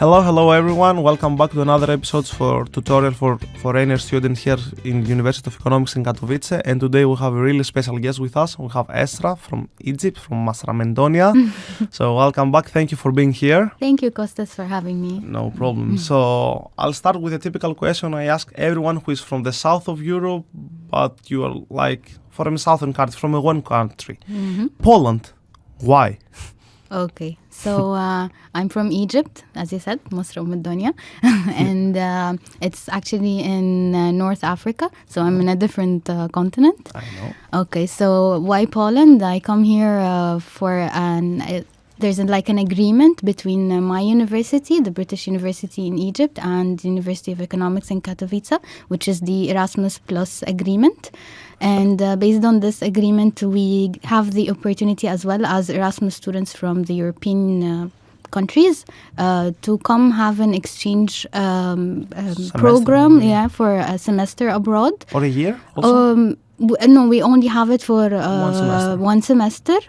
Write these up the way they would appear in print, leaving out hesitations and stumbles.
Hello everyone. Welcome back to another episode for tutorial for foreigner students here in University of Economics in Katowice. And today we have a really special guest with us. We have Esraa from Egypt, from Mastoria. So welcome back. Thank you for being here. Thank you, Kostas, for having me. No problem. So I'll start with a typical question I ask everyone who is from the south of Europe, but you are like from a southern country, from a one country. Poland. Why? Okay, so I'm from Egypt, as you said, Mastoria, and it's actually in North Africa, so I'm in a different continent. I know. Okay, so why Poland? I come here there's an agreement between my university, the British University in Egypt, and the University of Economics in Katowice, which is the Erasmus Plus agreement. And based on this agreement, we have the opportunity, as well as Erasmus students from the European countries, to come have an exchange program, for a semester abroad. Or a year also? No, we only have it for one semester.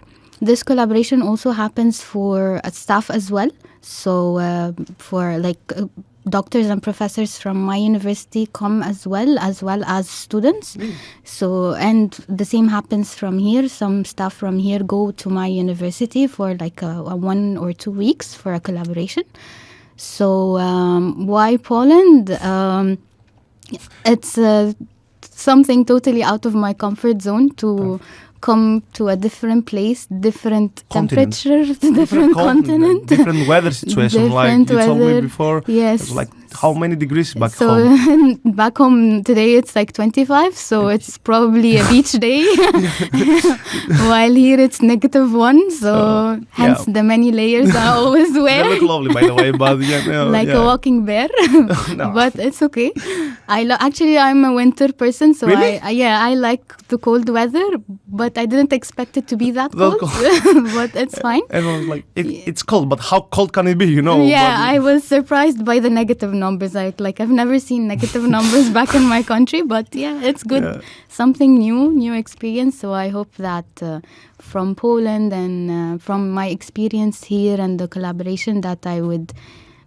This collaboration also happens for staff as well. So for doctors and professors from my university come as well as students. So, and the same happens from here. Some staff from here go to my university for a 1 or 2 weeks for a collaboration. So why Poland? It's something totally out of my comfort zone to come to a different place, different temperatures, different continent, different weather situation. Different you told me weather. before. Yes. It was how many degrees back so home? Back home today it's 25, so it's probably a beach day. While here it's -1, so hence the many layers I always wear. They look lovely, by the way, but a walking bear. No. But it's okay. Actually I'm a winter person, so really? I like the cold weather, but I didn't expect it to be that cold. But it's fine. Everyone's like, it's cold, but how cold can it be, Yeah, I was surprised by the negative numbers. I've never seen negative numbers back in my country, but it's good. Yeah. Something new experience. So I hope that from Poland and from my experience here and the collaboration, that I would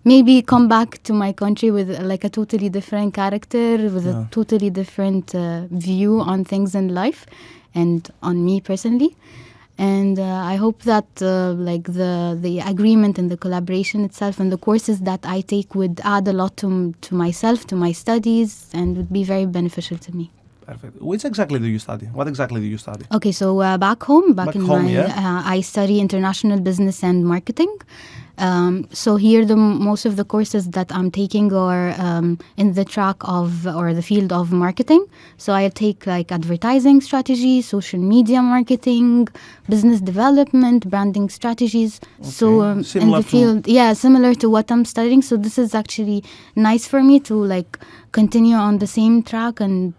maybe come back to my country with a totally different character, with a totally different view on things in life and on me personally. And I hope that the agreement and the collaboration itself and the courses that I take would add a lot to myself, to my studies, and would be very beneficial to me. Perfect. Which exactly do you study? What exactly do you study? Okay, so back home, I study international business and marketing. So here most of the courses that I'm taking are in the track of, or the field of, marketing. So I take advertising strategy, social media marketing, business development, branding strategies. Okay. So in the field, similar to what I'm studying. So this is actually nice for me to continue on the same track and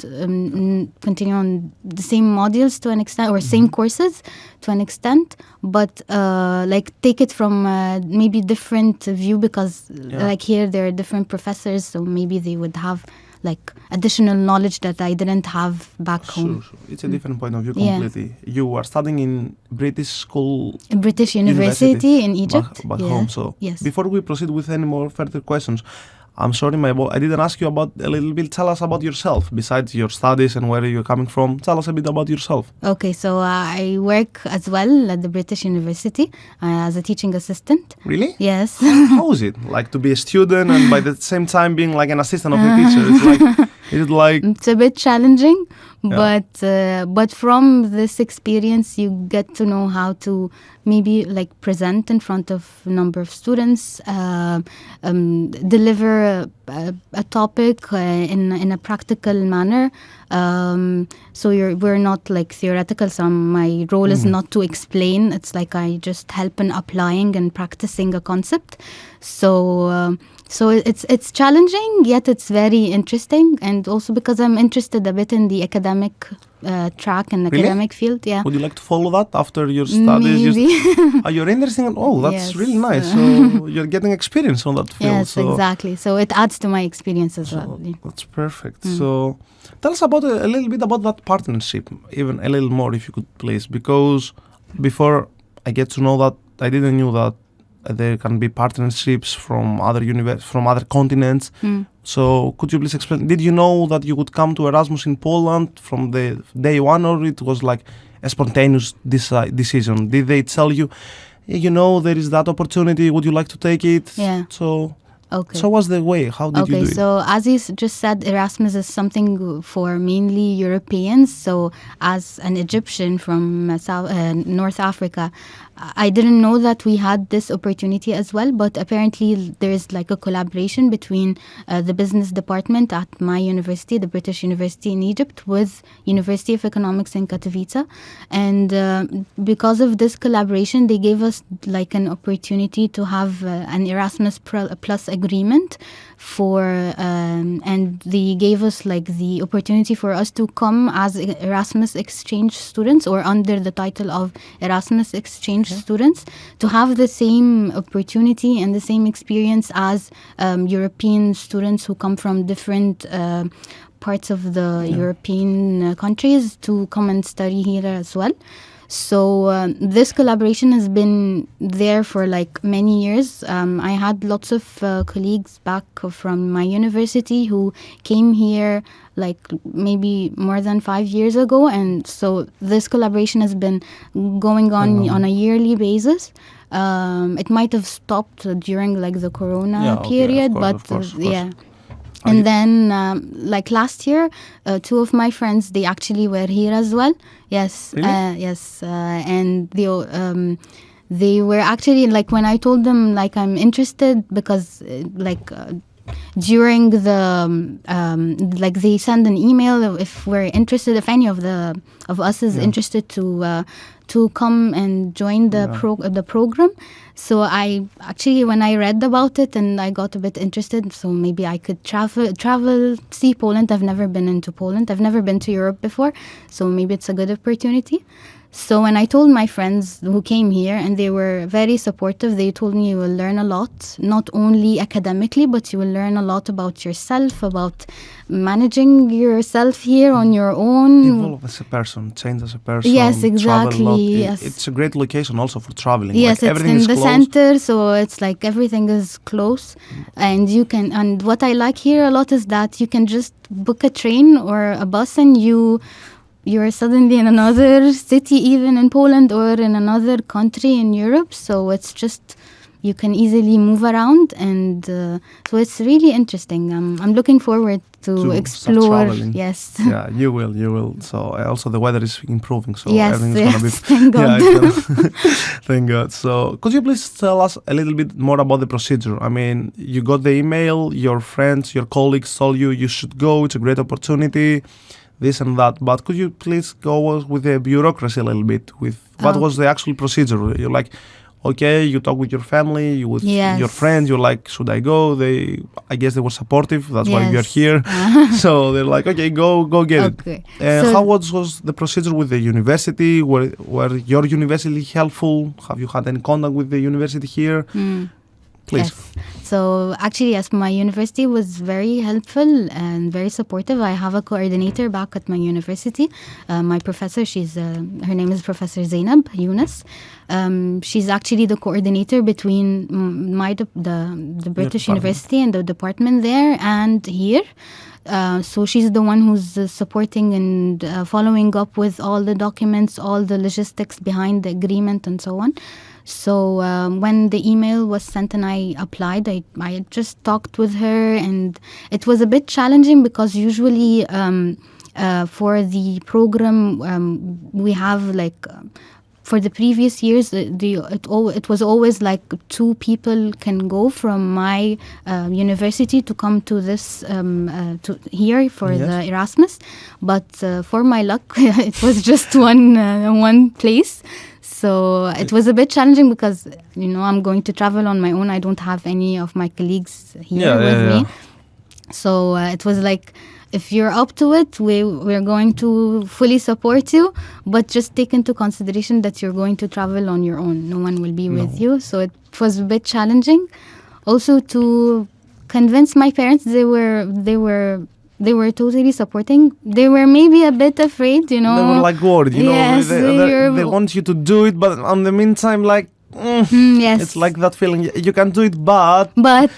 continue on the same modules to an extent, or same courses to an extent, but take it from maybe different view, because here there are different professors, so maybe they would have additional knowledge that I didn't have back home. Sure. It's a different point of view completely. You are studying in British school, British University in Egypt, back home. So before we proceed with any more further questions, I'm sorry, I didn't ask you about a little bit. Tell us about yourself, besides your studies and where you're coming from. Tell us a bit about yourself. Okay, so I work as well at the British University as a teaching assistant. Really? Yes. How is it to be a student and by the same time being an assistant of a teacher? It's a bit challenging, but from this experience you get to know how to maybe present in front of a number of students, deliver a topic in a practical manner. So we're not theoretical. So my role is not to explain. It's I just help in applying and practicing a concept. So it's challenging, yet it's very interesting, and also because I'm interested a bit in the academic track and academic field. Yeah. Would you like to follow that after your studies? Maybe. You're interested in, that's really nice. So you're getting experience on that field. Yes, exactly. So it adds to my experience as well. That's perfect. So tell us about a little bit about that partnership, even a little more if you could please, because before I get to know that, I didn't know that there can be partnerships from other continents. So could you please explain, did you know that you would come to Erasmus in Poland from the day one, or it was like a spontaneous decision? Did they tell you, there is that opportunity, would you like to take it? Yeah. So what's the way? How did you do it? So as you just said, Erasmus is something for mainly Europeans. So as an Egyptian from North Africa, I didn't know that we had this opportunity as well, but apparently there is like a collaboration between the business department at my university, the British University in Egypt, with University of Economics in Katowice. And because of this collaboration, they gave us like an opportunity to have an Erasmus Plus agreement and they gave us like the opportunity for us to come as Erasmus exchange students, or under the title of Erasmus exchange students, to have the same opportunity and the same experience as European students who come from different parts of the European countries to come and study here as well. So this collaboration has been there for like many years. I had lots of colleagues back from my university who came here like maybe more than 5 years ago, and so this collaboration has been going on a yearly basis. It might have stopped during like the Corona period, of course. And then, like last year, two of my friends, they actually were here as well. Yes, really? yes, and they were actually, like, when I told them like I'm interested, because during the like they send an email if we're interested, if any of us is interested to come and join the program. So I actually, when I read about it, and I got a bit interested, so maybe I could travel, see Poland. I've never been into Poland. I've never been to Europe before, so maybe it's a good opportunity. So when I told my friends who came here, and they were very supportive, they told me you will learn a lot, not only academically, but you will learn a lot about yourself, about managing yourself here on your own. Evolve as a person, change as a person. Yes, exactly. Yes. It's a great location also for traveling. Yes, like, it's in the close. center, so it's like everything is close. And you can, and what I like here a lot is that you can just book a train or a bus, and you're suddenly in another city, even in Poland, or in another country in Europe. So it's just, you can easily move around, and so it's really interesting. I'm looking forward to explore. Yes. Yeah, you will. So also the weather is improving, so yes, everything's gonna be. Thank God. Thank God. So could you please tell us a little bit more about the procedure? I mean, you got the email, your friends, your colleagues told you should go. It's a great opportunity. This and that, but could you please go with the bureaucracy a little bit? With what was the actual procedure? You're like, okay, you talk with your family, with your friends. You're like, should I go? I guess they were supportive. That's why you're here. So they're like, okay, go get it. So how was the procedure with the university? Were your university helpful? Have you had any contact with the university here? Please. Yes. So actually, yes, my university was very helpful and very supportive. I have a coordinator back at my university. My professor, her name is Professor Zainab Yunus. She's actually the coordinator between the British University and the department there and here. So she's the one who's supporting and following up with all the documents, all the logistics behind the agreement, and so on. So when the email was sent and I applied, I just talked with her, and it was a bit challenging because usually for the program we have like for the previous years it was always like 2 people can go from my university to come to this to here for the Erasmus, but for my luck it was just one place. So it was a bit challenging because, I'm going to travel on my own. I don't have any of my colleagues here with me. So it was like, if you're up to it, we're going to fully support you, but just take into consideration that you're going to travel on your own. No one will be with you. So it was a bit challenging. Also to convince my parents, they were totally supporting. They were maybe a bit afraid, They were like worried, Yes, they want you to do it, but in the meantime, like, yes. It's like that feeling. You can do it, but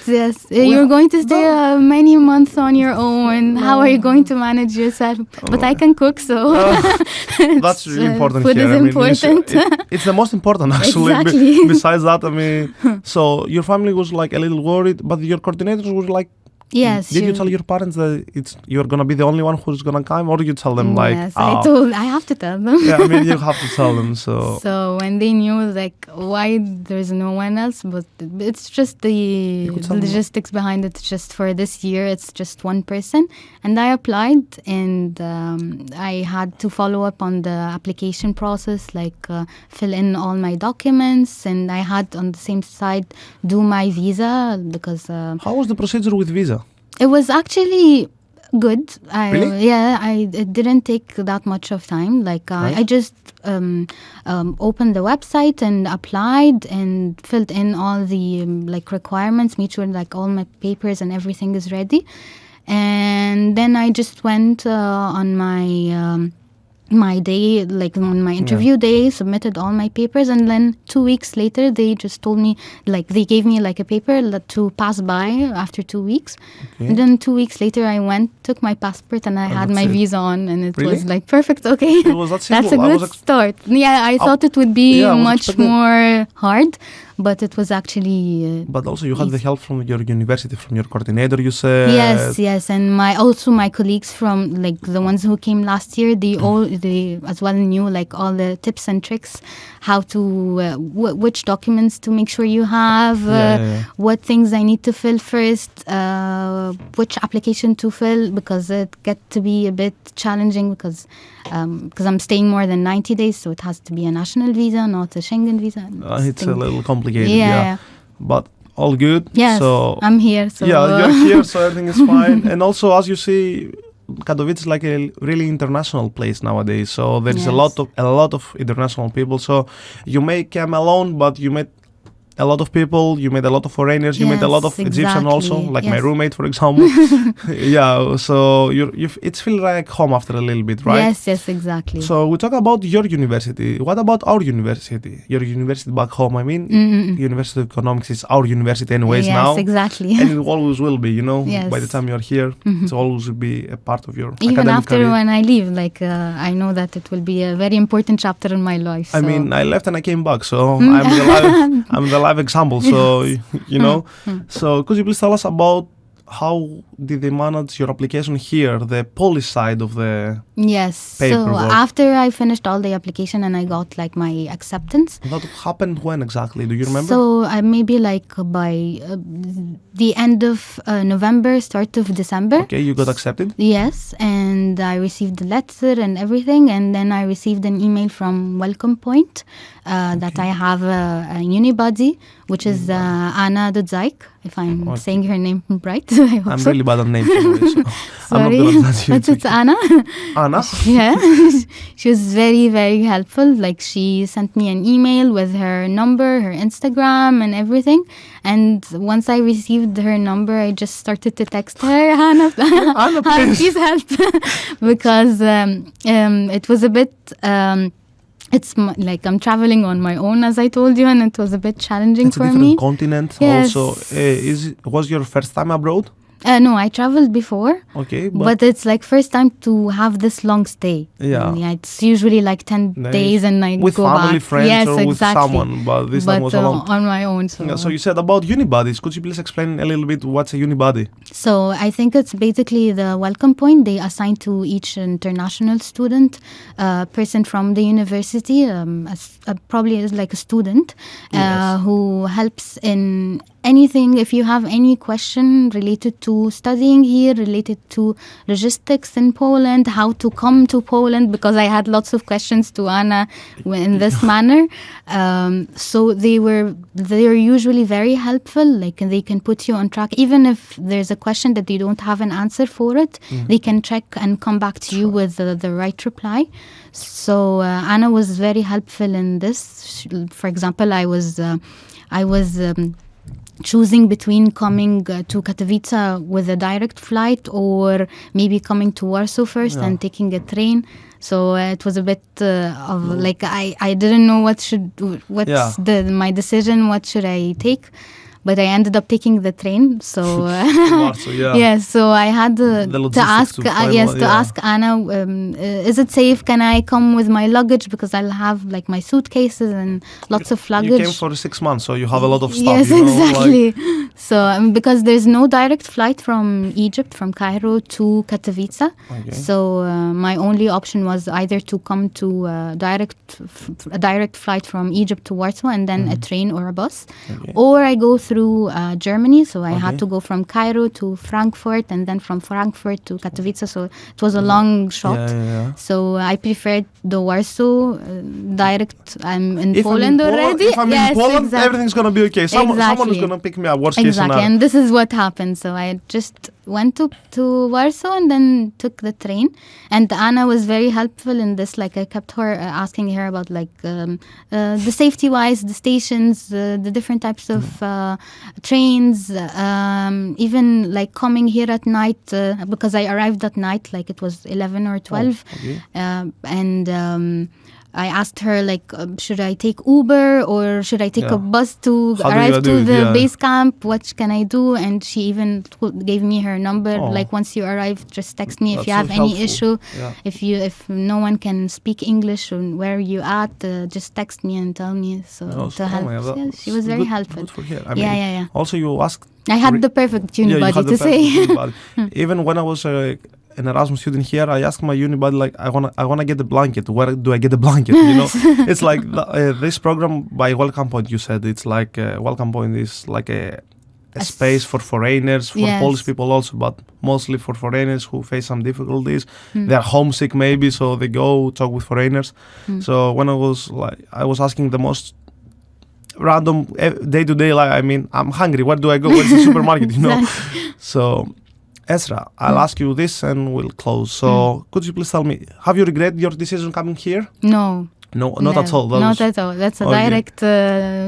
yes, you're going to stay many months on your own. How are you going to manage yourself? But I can cook, so that's really important. Food here. is important. It's the most important, actually. Exactly. Besides that, I mean, so your family was like a little worried, but your coordinators were like, yes. Did you tell your parents that you're gonna be the only one who's gonna come, or did you tell them like? Yes, I have to tell them. Yeah, I mean you have to tell them. So when they knew like why there's no one else, but it's just the logistics behind it. Just for this year, it's just one person, and I applied, and I had to follow up on the application process, like fill in all my documents, and I had on the same side do my visa because. How was the procedure with visa? It was actually good. Really? Yeah, it didn't take that much of time. Like I just opened the website and applied and filled in all the like requirements, made sure like all my papers and everything is ready, and then I just went on my day, like on my interview day, submitted all my papers, and then 2 weeks later they just told me, like they gave me like a paper to pass by after 2 weeks. And then 2 weeks later I went, took my passport, and I had my visa on, and it was like perfect. Okay, it was that simple. That's a good start. Yeah, I thought it would be much more hard, but it was actually. But also you had the help from your university, from your coordinator, you said. Yes, and my colleagues from like the ones who came last year, they as well knew like all the tips and tricks, how to which documents to make sure you have, what things I need to fill first, which application to fill, because it get to be a bit challenging because I'm staying more than 90 days, so it has to be a national visa, not a Schengen visa. It's a little complicated, yeah. But all good. Yes, so I'm here. So you're here, so everything is fine. And also, as you see, Katowice is like a really international place nowadays. So there is a lot of international people. So you may come alone, but you met a lot of people, you met a lot of foreigners, you met a lot of Egyptians also, like my roommate, for example. So it's feel like home after a little bit, right? Yes, exactly. So we talk about your university. What about our university? Your university back home, I mean. University of Economics is our university anyways now. Yes, exactly. And it always will be, you know. By the time you're here, it always will be a part of your even academic after career. When I leave, like I know that it will be a very important chapter in my life. So. I mean, I left and I came back, so I'm the live example, so you know. So could you please tell us about how did they manage your application here, the Polish side of the paperwork? So after I finished all the application and I got like my acceptance. That happened when exactly? Do you remember? So maybe like by the end of November, start of December. Okay, you got accepted? Yes, and I received the letter and everything, and then I received an email from Welcome Point that I have a unibody, which is Anna Dudzaik, if I'm saying her name right. I'm really bad at names anyway, so sorry. I'm not going to judge you. But it's Anna. Anna? Yeah. She was very, very helpful. Like she sent me an email with her number, her Instagram and everything. And once I received her number, I just started to text her, Anna, Anna, please help. Because it was a bit... it's like I'm traveling on my own, as I told you, and it was a bit challenging for me. It's a different continent. Yes. Also, was your first time abroad? No, I traveled before. Okay, but it's like first time to have this long stay. Yeah, it's usually like 10 days, and I with go family, back. friends, or with someone. But this time was alone. On my own. So you said about unibodies. Could you please explain a little bit what's a unibody? So I think it's basically the welcome point they assign to each international student, person from the university, probably is like a student, who helps in anything. If you have any question related to studying here, related to logistics in Poland, how to come to Poland, because I had lots of questions to Anna in this manner. So they're usually very helpful. Like they can put you on track, even if there's a question that they don't have an answer for it. They can check and come back to you with the right reply. So Anna was very helpful in this. For example, I was choosing between coming to Katowice with a direct flight or maybe coming to Warsaw first and taking a train. So it was a bit of like I didn't know what's my decision, what should I take. But I ended up taking the train, so so I had to ask Anna, is it safe? Can I come with my luggage, because I'll have like my suitcases and lots of luggage. You came for 6 months, so you have a lot of stuff. Yes, exactly. So because there's no direct flight from Egypt, from Cairo to Katowice, so my only option was either to come to a direct flight from Egypt to Warsaw and then a train or a bus, or I go through Germany, so I had to go from Cairo to Frankfurt and then from Frankfurt to Katowice, so it was a long shot. So I preferred the Warsaw direct. I'm in Poland already. If I'm in Poland, everything's going to be okay. Someone is going to pick me up, worst case scenario. And this is what happened. So I just went to Warsaw and then took the train, and Anna was very helpful in this. Like I kept her asking her about like the safety wise, the stations, the different types of trains, even like coming here at night, because I arrived at night, like it was 11 or 12, and I asked her like, should I take Uber or should I take a bus to arrive to the base camp? What can I do? And she even gave me her number. Like once you arrive, just text me if you have any issue. If no one can speak English or where you at, just text me and tell me. So to help. She was very helpful. Good for her. I mean, also you asked. I had the perfect uni buddy to say. Even when I was an Erasmus student here, I asked my uni buddy, like, I wanna get the blanket. Where do I get the blanket? You know, it's like this program by Welcome Point. You said it's like Welcome Point is like a space for foreigners, for Polish people also, but mostly for foreigners who face some difficulties. They're homesick maybe, so they go talk with foreigners. So when I was asking the most random day to day, like, I mean, I'm hungry. Where do I go? Where's the supermarket? You know, so. Esraa, I'll ask you this and we'll close. So, could you please tell me, have you regret your decision coming here? No. No, not at all. Not at all. That's a direct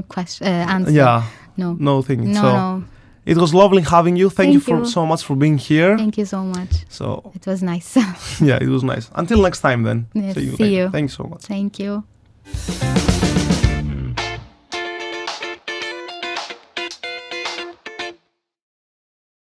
question answer. Yeah. No. No thing. No. It was lovely having you. Thank you so much for being here. Thank you so much. So it was nice. Yeah, it was nice. Until next time then. Yes, see you. Thanks so much. Thank you.